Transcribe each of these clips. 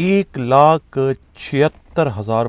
1,76,000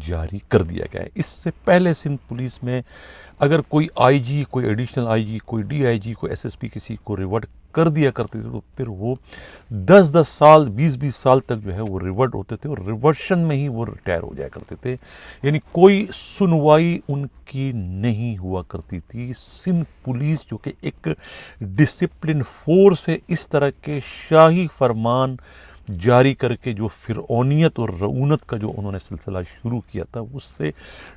جاری کر دیا گیا ہے۔ اس سے پہلے سندھ پولیس میں اگر کوئی آئی جی، کوئی ایڈیشنل آئی جی، کوئی ڈی آئی جی، کوئی ایس ایس پی کسی کو ریورٹ کر دیا کرتے تھے تو پھر وہ 10 سال 20 سال تک جو ہے وہ ریورٹ ہوتے تھے اور ریورشن میں ہی وہ ریٹائر ہو جایا کرتے تھے، یعنی کوئی سنوائی ان کی نہیں ہوا کرتی تھی۔ سندھ پولیس جو کہ ایک ڈسپلن فورس ہے، اس طرح کے شاہی فرمان جاری کر کے جو فرعونیت اور رعونت کا جو انہوں نے سلسلہ شروع کیا تھا، اس سے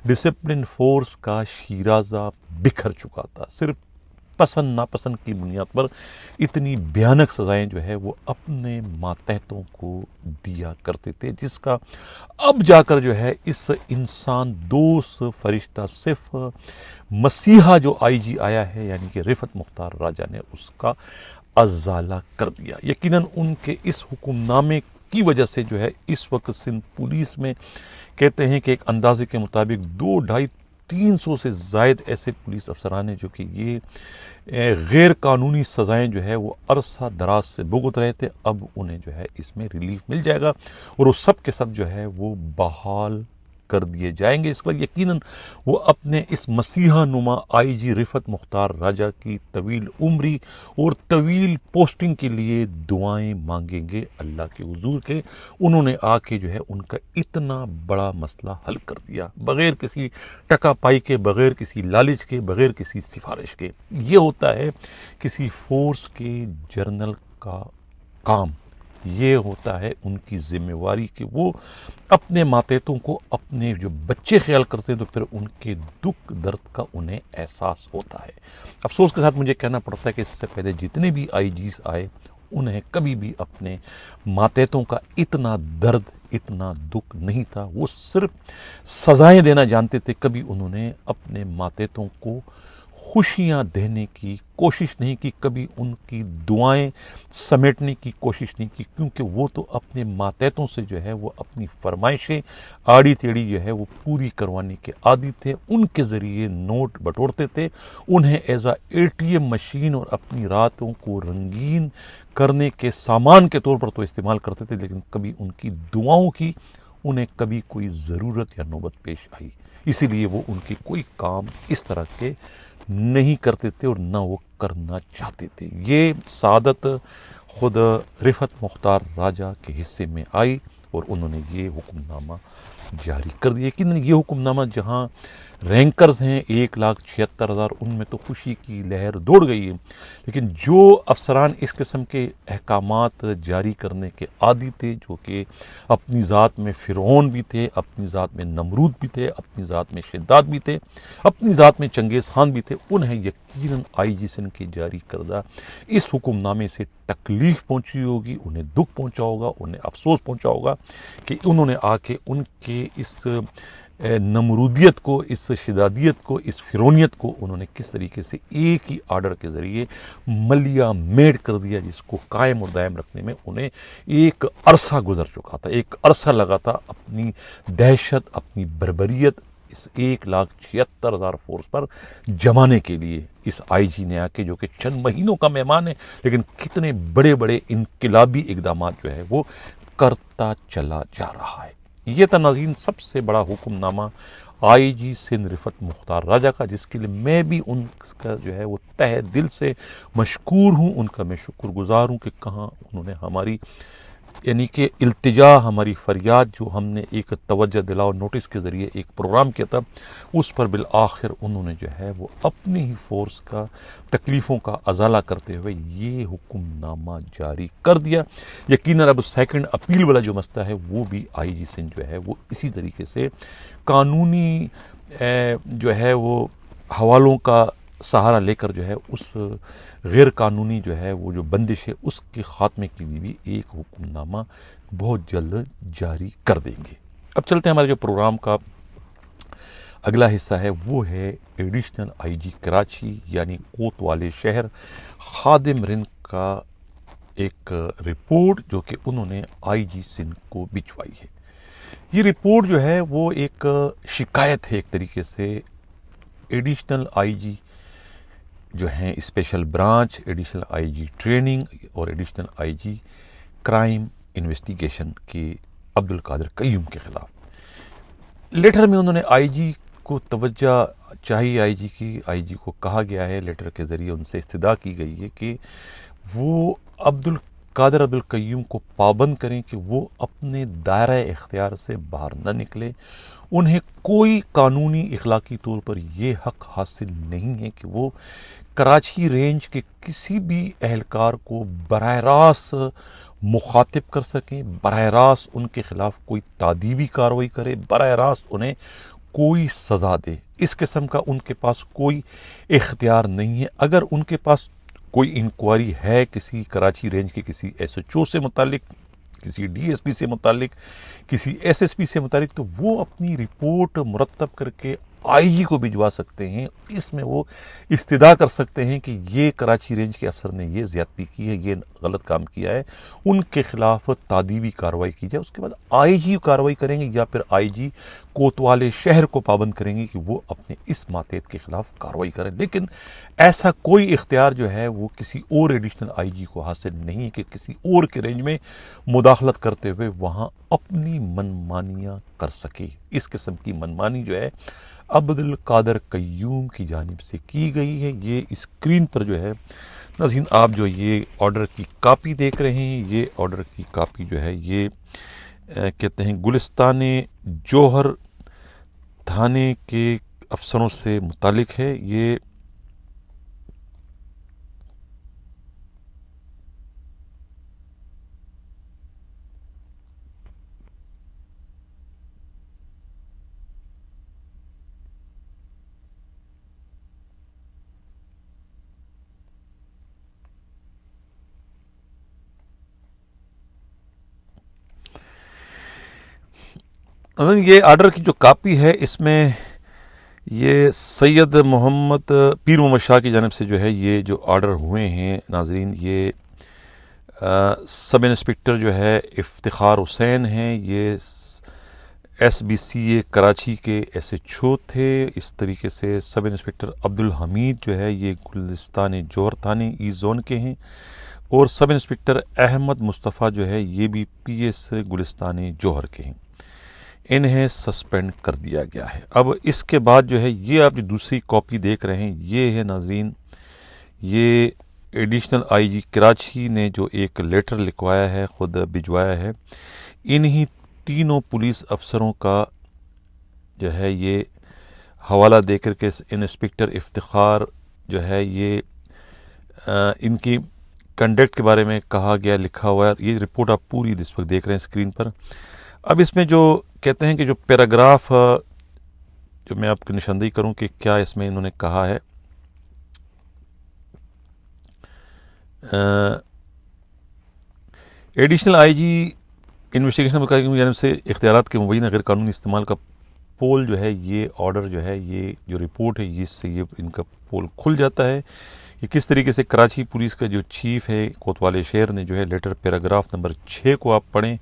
ڈسپلن فورس کا شیرازہ بکھر چکا تھا۔ صرف پسند ناپسند کی بنیاد پر اتنی بھیانک سزائیں جو ہے وہ اپنے ماتحتوں کو دیا کرتے تھے، جس کا اب جا کر جو ہے اس انسان دوست فرشتہ صرف مسیحا جو آئی جی آیا ہے یعنی کہ رفعت مختار راجہ نے اس کا ازالہ کر دیا۔ یقیناً ان کے اس حکم نامے کی وجہ سے جو ہے اس وقت سندھ پولیس میں کہتے ہیں کہ ایک اندازے کے مطابق 200-250-300 سے زائد ایسے پولیس افسران ہیں جو کہ یہ غیر قانونی سزائیں جو ہے وہ عرصہ دراز سے بھگت رہے تھے، اب انہیں جو ہے اس میں ریلیف مل جائے گا اور وہ سب کے سب جو ہے وہ بحال کر دیے جائیں گے۔ اس پر یقیناً وہ اپنے اس مسیحا نما آئی جی رفعت مختار راجہ کی طویل عمری اور طویل پوسٹنگ کے لیے دعائیں مانگیں گے اللہ کے حضور کے۔ انہوں نے آ کے جو ہے ان کا اتنا بڑا مسئلہ حل کر دیا، بغیر کسی ٹکا پائی کے، بغیر کسی لالچ کے، بغیر کسی سفارش کے۔ یہ ہوتا ہے کسی فورس کے جرنل کا کام، یہ ہوتا ہے ان کی ذمہ واری کہ وہ اپنے ماتحتوں کو اپنے جو بچے خیال کرتے ہیں تو پھر ان کے دکھ درد کا انہیں احساس ہوتا ہے۔ افسوس کے ساتھ مجھے کہنا پڑتا ہے کہ اس سے پہلے جتنے بھی آئی جیز آئے انہیں کبھی بھی اپنے ماتحتوں کا اتنا درد، اتنا دکھ نہیں تھا۔ وہ صرف سزائیں دینا جانتے تھے، کبھی انہوں نے اپنے ماتحتوں کو خوشیاں دینے کی کوشش نہیں کی، کبھی ان کی دعائیں سمیٹنے کی کوشش نہیں کی، کیونکہ وہ تو اپنے ماتحتوں سے جو ہے وہ اپنی فرمائشیں آڑی تیڑی جو ہے وہ پوری کروانے کے عادی تھے۔ ان کے ذریعے نوٹ بٹورتے تھے، انہیں as A T M machine اور اپنی راتوں کو رنگین کرنے کے سامان کے طور پر تو استعمال کرتے تھے، لیکن کبھی ان کی دعاؤں کی انہیں کبھی کوئی ضرورت یا نوبت پیش آئی، اسی لیے وہ ان کے کوئی کام اس طرح کے نہیں کرتے تھے اور نہ وہ کرنا چاہتے تھے۔ یہ سعادت خود رفعت مختار راجہ کے حصے میں آئی اور انہوں نے یہ حکم نامہ جاری کر دیا۔ یقیناً یہ حکم نامہ جہاں رینکرز ہیں 1,76,000، ان میں تو خوشی کی لہر دوڑ گئی ہے، لیکن جو افسران اس قسم کے احکامات جاری کرنے کے عادی تھے، جو کہ اپنی ذات میں فرعون بھی تھے، اپنی ذات میں نمرود بھی تھے، اپنی ذات میں شداد بھی تھے، اپنی ذات میں چنگیز خان بھی تھے، انہیں یقیناً آئی جی سندھ کے جاری کردہ اس حکم نامے سے تکلیف پہنچی ہوگی، انہیں دکھ پہنچا ہوگا، انہیں افسوس پہنچا ہوگا کہ انہوں نے آ کے ان کے اس نمرودیت کو، اس شدادیت کو، اس فرعونیت کو انہوں نے کس طریقے سے ایک ہی آرڈر کے ذریعے ملیا میڈ کر دیا، جس کو قائم اور دائم رکھنے میں انہیں ایک عرصہ گزر چکا تھا، ایک عرصہ لگا تھا اپنی دہشت، اپنی بربریت اس 1,76,000 فورس پر جمانے کے لیے۔ اس آئی جی نے آ کے، جو کہ چند مہینوں کا مہمان ہے، لیکن کتنے بڑے بڑے انقلابی اقدامات جو ہے وہ کرتا چلا جا رہا ہے۔ یہ تھا ناظرین سب سے بڑا حکم نامہ آئی جی سندھ رفعت مختار راجہ کا، جس کے لیے میں بھی ان کا جو ہے وہ تہ دل سے مشکور ہوں، ان کا میں شکر گزار ہوں کہ کہاں انہوں نے ہماری یعنی کہ التجا، ہماری فریاد جو ہم نے ایک توجہ دلاؤ نوٹس کے ذریعے ایک پروگرام کیا تھا، اس پر بالآخر انہوں نے جو ہے وہ اپنی ہی فورس کا تکلیفوں کا ازالہ کرتے ہوئے یہ حکم نامہ جاری کر دیا۔ یقیناً اب سیکنڈ اپیل والا جو مسئلہ ہے وہ بھی آئی جی سندھ جو ہے وہ اسی طریقے سے قانونی جو ہے وہ حوالوں کا سہارا لے کر جو ہے اس غیر قانونی جو ہے وہ جو بندش ہے اس کے خاتمے کے لیے بھی ایک حکم نامہ بہت جلد جاری کر دیں گے۔ اب چلتے ہیں ہمارے جو پروگرام کا اگلا حصہ ہے، وہ ہے ایڈیشنل آئی جی کراچی یعنی کوتوالے شہر خادم رند کا ایک رپورٹ جو کہ انہوں نے آئی جی سندھ کو بھجوائی ہے۔ یہ رپورٹ جو ہے وہ ایک شکایت ہے ایک طریقے سے ایڈیشنل آئی جی جو ہیں special branch, additional I G training اور additional I G crime investigation کے عبدالقادر قیوم کے خلاف۔ لیٹر میں انہوں نے آئی جی کو توجہ چاہیے، آئی جی کو کہا گیا ہے، لیٹر کے ذریعے ان سے استدعا کی گئی ہے کہ وہ عبدالقیوم کو پابند کریں کہ وہ اپنے دائرہ اختیار سے باہر نہ نکلے. انہیں کوئی قانونی اخلاقی طور پر یہ حق حاصل نہیں ہے کہ وہ کراچی رینج کے کسی بھی اہلکار کو براہ راست مخاطب کر سکیں، براہ راست ان کے خلاف کوئی تادیبی کارروائی کرے، براہ راست انہیں کوئی سزا دے. اس قسم کا ان کے پاس کوئی اختیار نہیں ہے. اگر ان کے پاس کوئی انکوائری ہے کسی کراچی رینج کے کسی ایس ایچ او سے متعلق، کسی ڈی ایس پی سے متعلق، کسی ایس ایس پی سے متعلق، تو وہ اپنی رپورٹ مرتب کر کے آئی جی کو بھجوا سکتے ہیں. اس میں وہ استدعا کر سکتے ہیں کہ یہ کراچی رینج کے افسر نے یہ زیادتی کی ہے، یہ غلط کام کیا ہے، ان کے خلاف تادیبی کارروائی کی جائے. اس کے بعد آئی جی کارروائی کریں گے یا پھر آئی جی کوتوال شہر کو پابند کریں گے کہ وہ اپنے اس ماتحت کے خلاف کارروائی کریں. لیکن ایسا کوئی اختیار جو ہے وہ کسی اور ایڈیشنل آئی جی کو حاصل نہیں ہے کہ کسی اور کے رینج میں مداخلت کرتے ہوئے وہاں اپنی منمانیاں کر سکے. اس قسم کی منمانی جو ہے عبدالقادر قیوم کی جانب سے کی گئی ہے. یہ اسکرین پر جو ہے ناظرین آپ جو یہ آرڈر کی کاپی دیکھ رہے ہیں، یہ آرڈر کی کاپی جو ہے یہ کہتے ہیں گلستان جوہر تھانے کے افسروں سے متعلق ہے. یہ یہ آرڈر کی جو کاپی ہے اس میں یہ سید محمد پیر محمد شاہ کی جانب سے جو ہے یہ جو آرڈر ہوئے ہیں ناظرین، یہ سب انسپکٹر جو ہے افتخار حسین ہیں، یہ ایس بی سی اے کراچی کے ایس ایچ او تھے. اس طریقے سے سب انسپکٹر عبدالحمید جو ہے یہ گلستان جوہر تھانے ای زون کے ہیں، اور سب انسپکٹر احمد مصطفیٰ جو ہے یہ بھی پی ایس گلستان جوہر کے ہیں. انہیں سسپینڈ کر دیا گیا ہے. اب اس کے بعد جو ہے یہ آپ جو دوسری کاپی دیکھ رہے ہیں یہ ہے ناظرین، یہ ایڈیشنل آئی جی کراچی نے جو ایک لیٹر لکھوایا ہے، خود بھجوایا ہے. انہی تینوں پولیس افسروں کا جو ہے یہ حوالہ دے کر کے انسپکٹر افتخار جو ہے یہ ان کی کنڈکٹ کے بارے میں کہا گیا، لکھا ہوا ہے. یہ رپورٹ آپ پوری اس وقت دیکھ رہے ہیں اسکرین پر. اب اس میں جو کہتے ہیں کہ جو پیراگراف جو میں آپ کو نشاندہی کروں کہ کیا اس میں انہوں نے کہا ہے، ایڈیشنل آئی جی انویسٹیگیشن کی جانب سے اختیارات کے مبینہ غیر قانونی استعمال کا پول جو ہے یہ آرڈر جو ہے یہ جو رپورٹ ہے اس سے یہ ان کا پول کھل جاتا ہے کہ کس طریقے سے کراچی پولیس کا جو چیف ہے کوتوال شہر نے جو ہے لیٹر پیراگراف نمبر 6 کو آپ پڑھیں،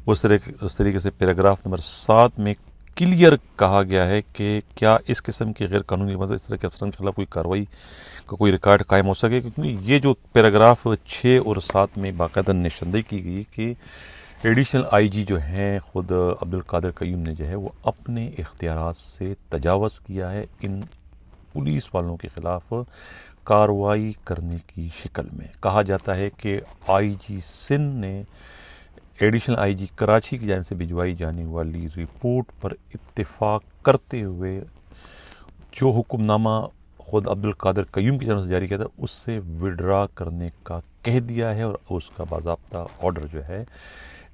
اس طریقے سے پیراگراف نمبر 7 میں کلیئر کہا گیا ہے کہ کیا اس قسم کے غیر قانونی مطلب اس طرح کے افسران کے خلاف کوئی کارروائی کا کوئی ریکارڈ قائم ہو سکے. کیونکہ یہ جو پیراگراف 6 اور 7 میں باقاعدہ نشاندہی کی گئی کہ ایڈیشنل آئی جی جو ہیں خود عبدالقادر قیوم نے جو ہے وہ اپنے اختیارات سے تجاوز کیا ہے ان پولیس والوں کے خلاف کارروائی کرنے کی شکل میں. کہا جاتا ہے کہ آئی جی سندھ نے ایڈیشنل آئی جی کراچی کی جانب سے بھجوائی جانے والی رپورٹ پر اتفاق کرتے ہوئے جو حکم نامہ خود عبدالقادر قیوم کی جانب سے جاری کیا تھا اس سے وڈرا کرنے کا کہہ دیا ہے، اور اس کا باضابطہ آرڈر جو ہے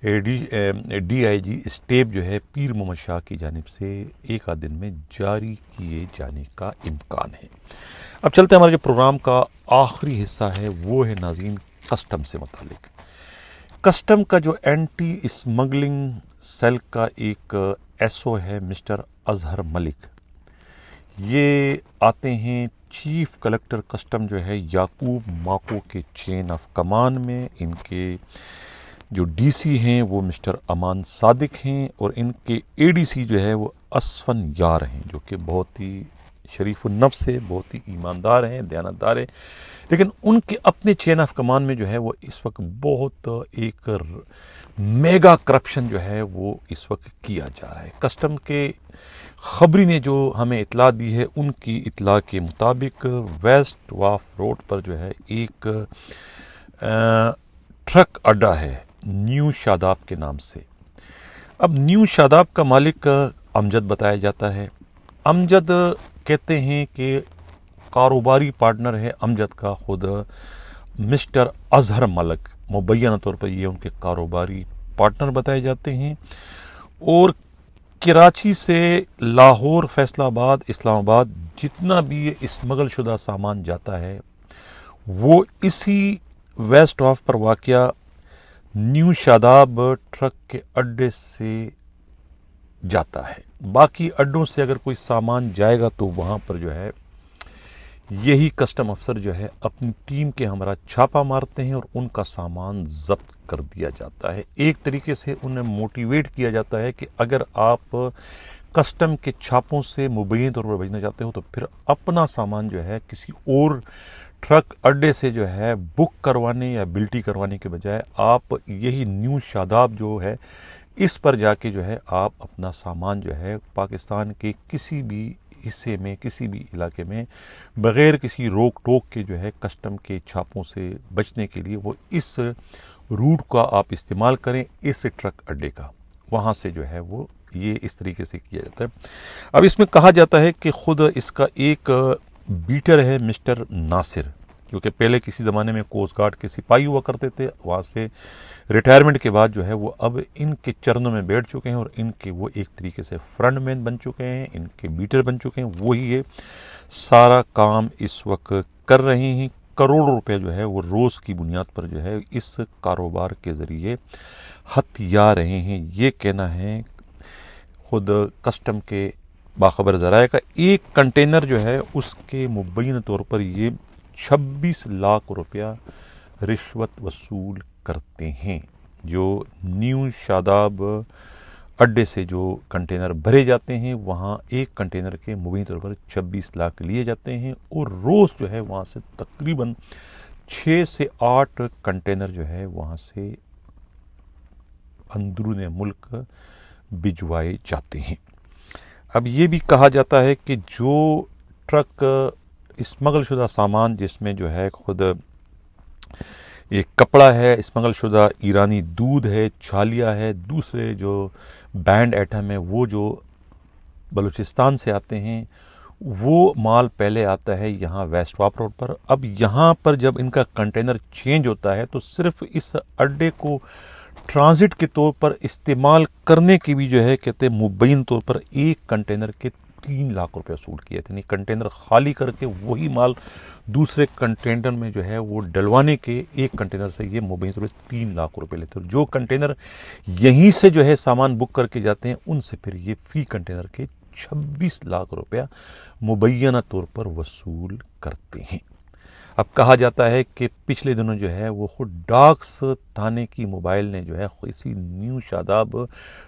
ڈی آئی جی اسٹیپ جو ہے پیر محمد شاہ کی جانب سے ایک آدھ دن میں جاری کیے جانے کا امکان ہے. اب چلتے ہیں ہمارے جو پروگرام کا آخری حصہ ہے وہ ہے ناظرین کسٹم سے متعلق. کسٹم کا جو اینٹی اسمگلنگ سیل کا ایک ایس او ہے مسٹر اظہر ملک، یہ آتے ہیں چیف کلیکٹر کسٹم جو ہے یعقوب ماکو کے چین آف کمان میں. ان کے جو ڈی سی ہیں وہ مسٹر امان صادق ہیں، اور ان کے اے ڈی سی جو ہے وہ اسفن یار ہیں جو کہ بہت ہی شریف النفس ہے، بہت ہی ایماندار ہیں، دیانتدار ہیں، لیکن ان کے اپنے چین آف کمان میں جو ہے وہ اس وقت بہت ایک میگا کرپشن جو ہے وہ اس وقت کیا جا رہا ہے۔ کسٹم کے خبری نے جو ہمیں اطلاع دی ہے، ان کی اطلاع کے مطابق ویسٹ واف روڈ پر جو ہے ایک ٹرک اڈا ہے نیو شاداب کے نام سے۔ اب نیو شاداب کا مالک امجد بتایا جاتا ہے۔ امجد کہتے ہیں کہ کاروباری پارٹنر ہے امجد کا خود مسٹر اظہر ملک، مبینہ طور پر یہ ان کے کاروباری پارٹنر بتائے جاتے ہیں، اور کراچی سے لاہور، فیصل آباد، اسلام آباد جتنا بھی یہ اسمگل شدہ سامان جاتا ہے وہ اسی ویسٹ واف پر واقع نیو شاداب ٹرک کے اڈے سے جاتا ہے۔ باقی اڈوں سے اگر کوئی سامان جائے گا تو وہاں پر جو ہے یہی کسٹم افسر جو ہے اپنی ٹیم کے ہمراہ چھاپا مارتے ہیں اور ان کا سامان ضبط کر دیا جاتا ہے۔ ایک طریقے سے انہیں موٹیویٹ کیا جاتا ہے کہ اگر آپ کسٹم کے چھاپوں سے مبین طور پر بچنا چاہتے ہو تو پھر اپنا سامان جو ہے کسی اور ٹرک اڈے سے جو ہے بک کروانے یا بلٹی کروانے کے بجائے آپ یہی نیو شاداب جو ہے اس پر جا کے جو ہے آپ اپنا سامان جو ہے پاکستان کے کسی بھی حصے میں، کسی بھی علاقے میں بغیر کسی روک ٹوک کے جو ہے کسٹم کے چھاپوں سے بچنے کے لیے وہ اس روٹ کا آپ استعمال کریں، اس ٹرک اڈے کا، وہاں سے جو ہے وہ یہ اس طریقے سے کیا جاتا ہے۔ اب اس میں کہا جاتا ہے کہ خود اس کا ایک بیٹر ہے مسٹر ناصر، جو کہ پہلے کسی زمانے میں کوسٹ گارڈ کے سپاہی ہوا کرتے تھے، وہاں سے ریٹائرمنٹ کے بعد جو ہے وہ اب ان کے چرنوں میں بیٹھ چکے ہیں اور ان کے وہ ایک طریقے سے فرنٹ مین بن چکے ہیں، ان کے بیٹر بن چکے ہیں، وہی یہ سارا کام اس وقت کر رہے ہیں۔ کروڑوں روپے جو ہے وہ روز کی بنیاد پر جو ہے اس کاروبار کے ذریعے ہتھیا رہے ہیں، یہ کہنا ہے خود کسٹم کے باخبر ذرائع کا۔ ایک کنٹینر جو ہے اس کے مبینہ طور پر یہ 26 لاکھ روپیہ رشوت وصول کرتے ہیں۔ جو نیو شاداب اڈے سے جو کنٹینر بھرے جاتے ہیں وہاں ایک کنٹینر کے مبینہ طور پر 26 لاکھ لیے جاتے ہیں، اور روز جو ہے وہاں سے تقریباً 6 سے 8 کنٹینر جو ہے وہاں سے اندرون ملک بھجوائے جاتے ہیں۔ اب یہ بھی کہا جاتا ہے کہ جو ٹرک اسمگل شدہ سامان، جس میں جو ہے خود ایک کپڑا ہے، اسمگل شدہ ایرانی دودھ ہے، چھالیا ہے، دوسرے جو بینڈ ایٹم ہے، وہ جو بلوچستان سے آتے ہیں، وہ مال پہلے آتا ہے یہاں ویسٹ واپ روڈ پر۔ اب یہاں پر جب ان کا کنٹینر چینج ہوتا ہے تو صرف اس اڈے کو ٹرانزٹ کے طور پر استعمال کرنے کی بھی جو ہے کہتے ہیں مبین طور پر ایک کنٹینر کے 3 لاکھ روپے وصول کیے تھے، یعنی کنٹینر خالی کر کے وہی مال دوسرے کنٹینر میں جو ہے وہ ڈلوانے کے ایک کنٹینر سے یہ مبین طور پر 3 لاکھ روپے لیتے ہیں۔ جو کنٹینر یہیں سے جو ہے سامان بک کر کے جاتے ہیں ان سے پھر یہ فی کنٹینر کے 26 لاکھ روپیہ مبینہ طور پر وصول کرتے ہیں۔ اب کہا جاتا ہے کہ پچھلے دنوں جو ہے وہ خود ڈاکس تھانے کی موبائل نے جو ہے اسی نیو شاداب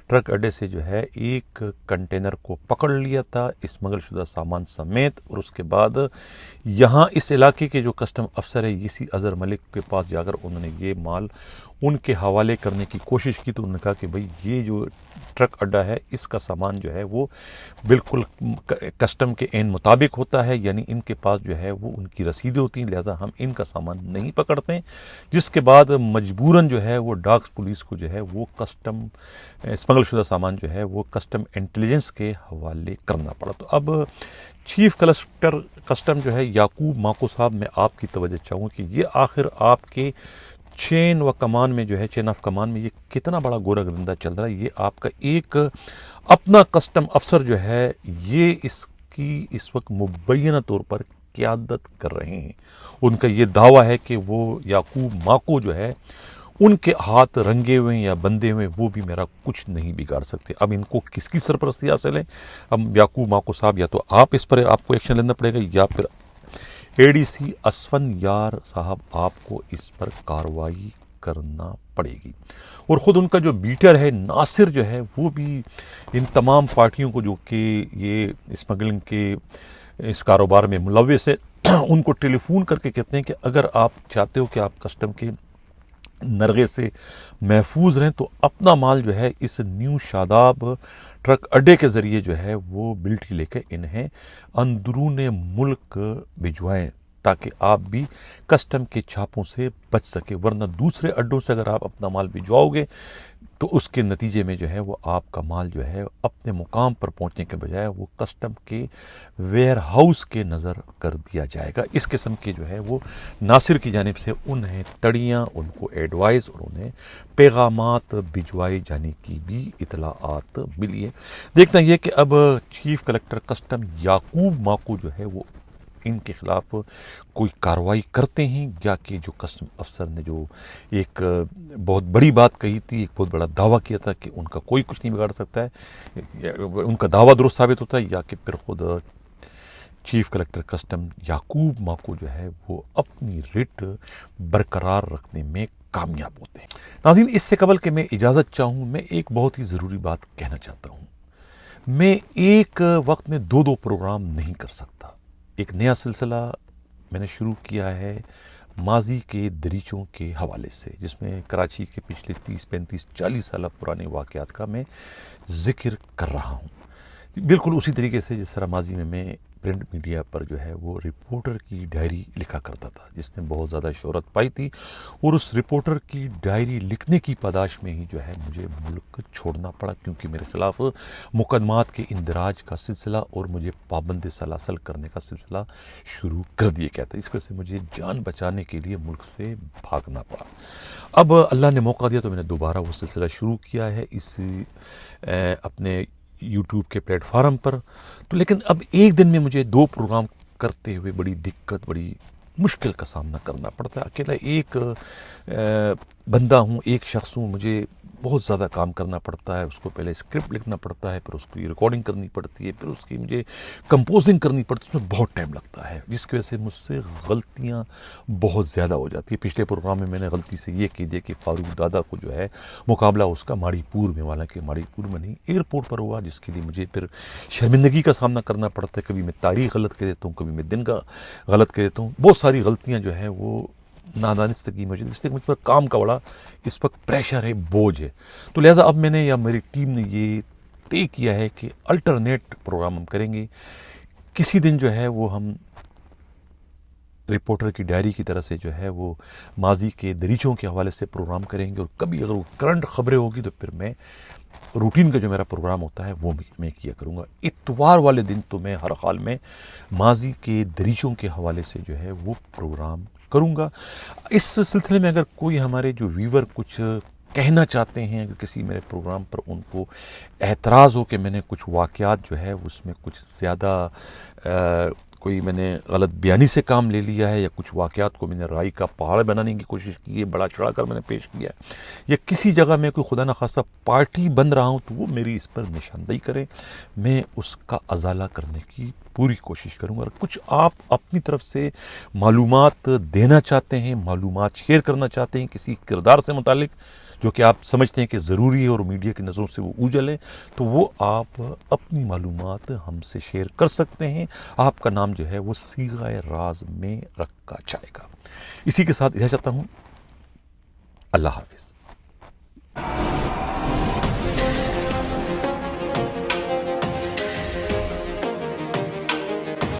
ٹرک اڈے سے جو ہے ایک کنٹینر کو پکڑ لیا تھا اسمگل شدہ سامان سمیت، اور اس کے بعد یہاں اس علاقے کے جو کسٹم افسر ہے اسی اظہر ملک کے پاس جا کر انہوں نے یہ مال ان کے حوالے کرنے کی کوشش کی، تو انہوں نے کہا کہ بھئی یہ جو ٹرک اڈا ہے اس کا سامان جو ہے وہ بالکل کسٹم کے عین مطابق ہوتا ہے، یعنی ان کے پاس جو ہے وہ ان کی رسیدیں ہوتی ہیں، لہذا ہم ان کا سامان نہیں پکڑتے ہیں، جس کے بعد مجبوراً جو ہے وہ ڈاکس پولیس کو جو ہے وہ کسٹم اسمگل شدہ سامان جو ہے وہ کسٹم انٹیلیجنس کے حوالے کرنا پڑا۔ تو اب چیف کلکٹر کسٹم جو ہے یعقوب ماکو صاحب، میں آپ کی توجہ چاہوں کہ یہ آخر آپ کے چین و کمان میں جو ہے چین آف کمان میں یہ کتنا بڑا گورا گرندہ چل رہا ہے۔ یہ آپ کا ایک اپنا کسٹم افسر جو ہے یہ اس کی اس وقت مبینہ طور پر قیادت کر رہے ہیں۔ ان کا یہ دعویٰ ہے کہ وہ یعقوب ماکو جو ہے ان کے ہاتھ رنگے ہوئے یا بندے ہوئے وہ بھی میرا کچھ نہیں بگاڑ سکتے۔ اب ان کو کس کی سرپرستی حاصل ہے؟ اب یعقوب ماکو صاحب یا تو آپ اس پر آپ کو ایکشن لینا پڑے گا، یا پھر اے ڈی سی اسفن یار صاحب آپ کو اس پر کارروائی کرنا پڑے گی۔ اور خود ان کا جو بیٹر ہے ناصر جو ہے وہ بھی ان تمام پارٹیوں کو جو کہ یہ اسمگلنگ کے اس کاروبار میں ملوث ہے ان کو ٹیلی فون کر کے کہتے ہیں کہ اگر آپ چاہتے ہو کہ آپ کسٹم کے نرغے سے محفوظ رہیں تو اپنا مال جو ہے اس نیو شاداب ٹرک اڈے کے ذریعے جو ہے وہ بلٹی لے کے انہیں اندرون ملک بھجوائیں تاکہ آپ بھی کسٹم کے چھاپوں سے بچ سکے، ورنہ دوسرے اڈوں سے اگر آپ اپنا مال بھجواؤ گے تو اس کے نتیجے میں جو ہے وہ آپ کا مال جو ہے اپنے مقام پر پہنچنے کے بجائے وہ کسٹم کے ویئر ہاؤس کے نظر کر دیا جائے گا۔ اس قسم کے جو ہے وہ ناصر کی جانب سے انہیں تڑیاں، ان کو ایڈوائز اور انہیں پیغامات بھجوائے جانے کی بھی اطلاعات ملی ہے۔ دیکھنا یہ کہ اب چیف کلکٹر کسٹم یعقوب ماکو جو ہے وہ ان کے خلاف کوئی کارروائی کرتے ہیں، یا کہ جو کسٹم افسر نے جو ایک بہت بڑی بات کہی تھی، ایک بہت بڑا دعویٰ کیا تھا کہ ان کا کوئی کچھ نہیں بگاڑ سکتا ہے، ان کا دعویٰ درست ثابت ہوتا ہے، یا کہ پھر خود چیف کلکٹر کسٹم یعقوب ماکو جو ہے وہ اپنی رٹ برقرار رکھنے میں کامیاب ہوتے ہیں۔ ناظرین، اس سے قبل کہ میں اجازت چاہوں، میں ایک بہت ہی ضروری بات کہنا چاہتا ہوں۔ میں ایک وقت میں دو پروگرام نہیں کر سکتا۔ ایک نیا سلسلہ میں نے شروع کیا ہے ماضی کے دریچوں کے حوالے سے، جس میں کراچی کے پچھلے 30 35 40 سالہ پرانے واقعات کا میں ذکر کر رہا ہوں، بالکل اسی طریقے سے جس طرح ماضی میں پرنٹ میڈیا پر جو ہے وہ رپورٹر کی ڈائری لکھا کرتا تھا، جس نے بہت زیادہ شہرت پائی تھی، اور اس رپورٹر کی ڈائری لکھنے کی پاداش میں ہی جو ہے مجھے ملک چھوڑنا پڑا، کیونکہ میرے خلاف مقدمات کے اندراج کا سلسلہ اور مجھے پابند سلاسل کرنے کا سلسلہ شروع کر دیا گیا تھا۔ اس وجہ سے مجھے جان بچانے کے لیے ملک سے بھاگنا پڑا۔ اب اللہ نے موقع دیا تو میں نے دوبارہ وہ سلسلہ شروع کیا ہے اس اپنے یوٹیوب کے پلیٹ فارم پر، تو لیکن اب ایک دن میں مجھے 2 پروگرام کرتے ہوئے بڑی دقت، بڑی مشکل کا سامنا کرنا پڑتا ہے۔ اکیلا ایک بندہ ہوں، ایک شخص ہوں، مجھے بہت زیادہ کام کرنا پڑتا ہے۔ اس کو پہلے اسکرپٹ لکھنا پڑتا ہے، پھر اس کی ریکارڈنگ کرنی پڑتی ہے، پھر اس کی مجھے کمپوزنگ کرنی پڑتی ہے، اس میں بہت ٹائم لگتا ہے، جس کی وجہ سے مجھ سے غلطیاں بہت زیادہ ہو جاتی ہیں۔ پچھلے پروگرام میں نے غلطی سے یہ کہہ دیا کہ فاروق دادا کو جو ہے مقابلہ اس کا ماڑی پور میں، والا کہ ماڑی پور میں نہیں، ایئرپورٹ پر ہوا، جس کے لیے مجھے پھر شرمندگی کا سامنا کرنا پڑتا ہے۔ کبھی میں تاریخ غلط کہہ دیتا ہوں، کبھی میں دن کا غلط کہہ دیتا ہوں، بہت ساری غلطیاں جو ہے وہ نادانستگی موجود، اس لیے مجھ پر کام کا بڑا اس وقت پریشر ہے، بوجھ ہے۔ تو لہٰذا اب میں نے یا میری ٹیم نے یہ طے کیا ہے کہ الٹرنیٹ پروگرام ہم کریں گے۔ کسی دن جو ہے وہ ہم رپورٹر کی ڈائری کی طرح سے جو ہے وہ ماضی کے دریچوں کے حوالے سے پروگرام کریں گے، اور کبھی اگر وہ کرنٹ خبریں ہوگی تو پھر میں روٹین کا جو میرا پروگرام ہوتا ہے وہ بھی میں کیا کروں گا۔ اتوار والے دن تو میں ہر حال میں ماضی کے دریچوں کے حوالے سے جو ہے وہ پروگرام کروں گا۔ اس سلسلے میں اگر کوئی ہمارے جو ویور کچھ کہنا چاہتے ہیں، اگر کسی میرے پروگرام پر ان کو اعتراض ہو کہ میں نے کچھ واقعات جو ہے اس میں کچھ زیادہ کوئی میں نے غلط بیانی سے کام لے لیا ہے، یا کچھ واقعات کو میں نے رائی کا پہاڑ بنانے کی کوشش کی ہے، بڑا چڑھا کر میں نے پیش کیا ہے، یا کسی جگہ میں کوئی خدا نخواستہ پارٹی بن رہا ہوں، تو وہ میری اس پر نشاندہی کریں، میں اس کا ازالہ کرنے کی پوری کوشش کروں گا۔ اور کچھ آپ اپنی طرف سے معلومات دینا چاہتے ہیں، معلومات شیئر کرنا چاہتے ہیں کسی کردار سے متعلق جو کہ آپ سمجھتے ہیں کہ ضروری ہے اور میڈیا کی نظروں سے وہ اوجھل ہے، تو وہ آپ اپنی معلومات ہم سے شیئر کر سکتے ہیں۔ آپ کا نام جو ہے وہ صیغہ راز میں رکھا جائے گا۔ اسی کے ساتھ اجازت چاہتا ہوں، اللہ حافظ۔